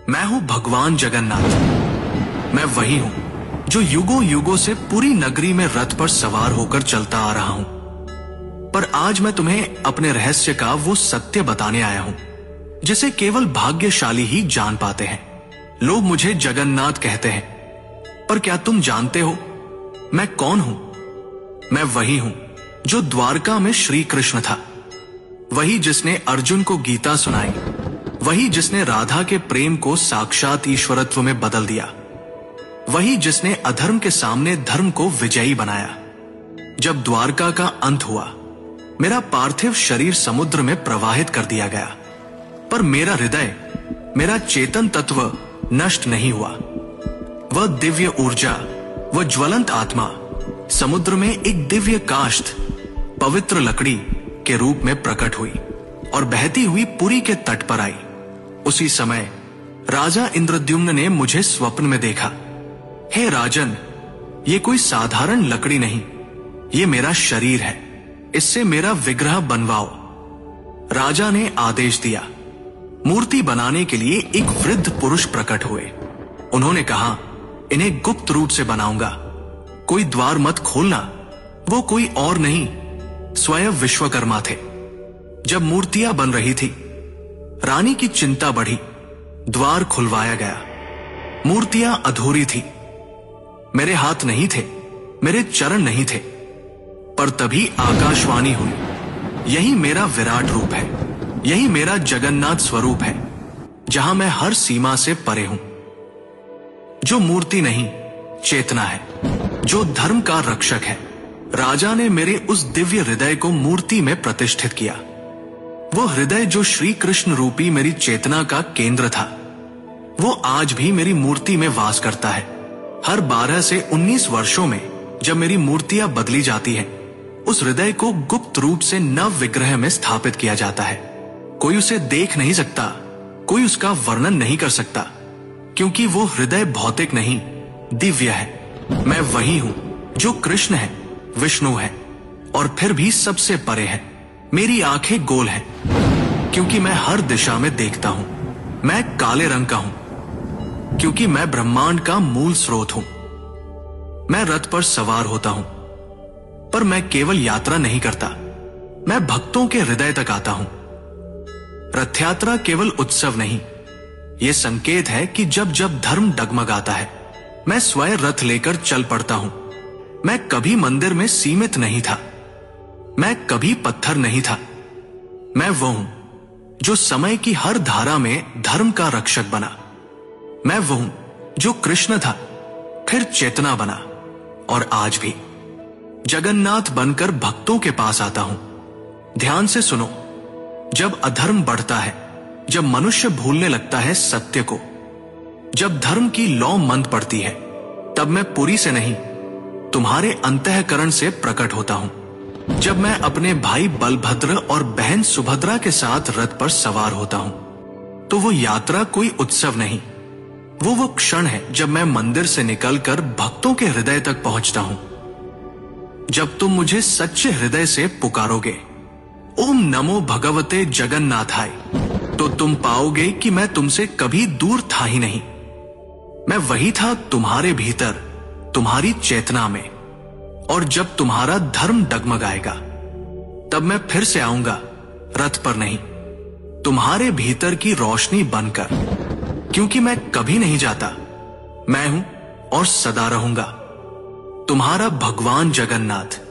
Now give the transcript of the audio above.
मैं हूं भगवान जगन्नाथ। मैं वही हूं जो युगों युगों से पूरी नगरी में रथ पर सवार होकर चलता आ रहा हूं। पर आज मैं तुम्हें अपने रहस्य का वो सत्य बताने आया हूं जिसे केवल भाग्यशाली ही जान पाते हैं। लोग मुझे जगन्नाथ कहते हैं, पर क्या तुम जानते हो मैं कौन हूं? मैं वही हूं जो द्वारका में श्री कृष्ण था, वही जिसने अर्जुन को गीता सुनाई, वही जिसने राधा के प्रेम को साक्षात ईश्वरत्व में बदल दिया, वही जिसने अधर्म के सामने धर्म को विजयी बनाया। जब द्वारका का अंत हुआ, मेरा पार्थिव शरीर समुद्र में प्रवाहित कर दिया गया, पर मेरा हृदय, मेरा चेतन तत्व नष्ट नहीं हुआ। वह दिव्य ऊर्जा, वह ज्वलंत आत्मा समुद्र में एक दिव्य काष्ठ, पवित्र लकड़ी के रूप में प्रकट हुई और बहती हुई पुरी के तट पर आई। उसी समय राजा इंद्रद्युम्न ने मुझे स्वप्न में देखा। हे राजन, ये कोई साधारण लकड़ी नहीं, ये मेरा शरीर है, इससे मेरा विग्रह बनवाओ। राजा ने आदेश दिया। मूर्ति बनाने के लिए एक वृद्ध पुरुष प्रकट हुए। उन्होंने कहा, इन्हें गुप्त रूप से बनाऊंगा, कोई द्वार मत खोलना। वो कोई और नहीं, स्वयं विश्वकर्मा थे। जब मूर्तियां बन रही थी, रानी की चिंता बढ़ी। द्वार खुलवाया गया। मूर्तियां अधूरी थी। मेरे हाथ नहीं थे, मेरे चरण नहीं थे, पर तभी आकाशवाणी हुई, यही मेरा विराट रूप है, यही मेरा जगन्नाथ स्वरूप है, जहां मैं हर सीमा से परे हूं। जो मूर्ति नहीं, चेतना है, जो धर्म का रक्षक है। राजा ने मेरे उस दिव्य हृदय को मूर्ति में प्रतिष्ठित किया। वो हृदय जो श्री कृष्ण रूपी मेरी चेतना का केंद्र था, वो आज भी मेरी मूर्ति में वास करता है। हर 12 से 19 वर्षों में जब मेरी मूर्तियां बदली जाती हैं, उस हृदय को गुप्त रूप से नव विग्रह में स्थापित किया जाता है। कोई उसे देख नहीं सकता, कोई उसका वर्णन नहीं कर सकता, क्योंकि वो हृदय भौतिक नहीं, दिव्य है। मैं वही हूं जो कृष्ण है, विष्णु है और फिर भी सबसे परे है। मेरी आंखें गोल हैं, क्योंकि मैं हर दिशा में देखता हूं। मैं काले रंग का हूं, क्योंकि मैं ब्रह्मांड का मूल स्रोत हूं। मैं रथ पर सवार होता हूं, पर मैं केवल यात्रा नहीं करता, मैं भक्तों के हृदय तक आता हूं। रथ यात्रा केवल उत्सव नहीं, यह संकेत है कि जब जब धर्म डगमगाता है, मैं स्वयं रथ लेकर चल पड़ता हूं। मैं कभी मंदिर में सीमित नहीं था, मैं कभी पत्थर नहीं था। मैं वो हूं जो समय की हर धारा में धर्म का रक्षक बना। मैं वो हूं जो कृष्ण था, फिर चेतना बना और आज भी जगन्नाथ बनकर भक्तों के पास आता हूं। ध्यान से सुनो, जब अधर्म बढ़ता है, जब मनुष्य भूलने लगता है सत्य को, जब धर्म की लौ मंद पड़ती है, तब मैं पुरी से नहीं, तुम्हारे अंतःकरण से प्रकट होता हूं। जब मैं अपने भाई बलभद्र और बहन सुभद्रा के साथ रथ पर सवार होता हूं, तो वो यात्रा कोई उत्सव नहीं, वो क्षण है जब मैं मंदिर से निकलकर भक्तों के हृदय तक पहुंचता हूं। जब तुम मुझे सच्चे हृदय से पुकारोगे, ओम नमो भगवते जगन्नाथाय, तो तुम पाओगे कि मैं तुमसे कभी दूर था ही नहीं। मैं वही था तुम्हारे भीतर, तुम्हारी चेतना में। और जब तुम्हारा धर्म डगमगाएगा, तब मैं फिर से आऊंगा, रथ पर नहीं, तुम्हारे भीतर की रोशनी बनकर, क्योंकि मैं कभी नहीं जाता। मैं हूं और सदा रहूंगा, तुम्हारा भगवान जगन्नाथ।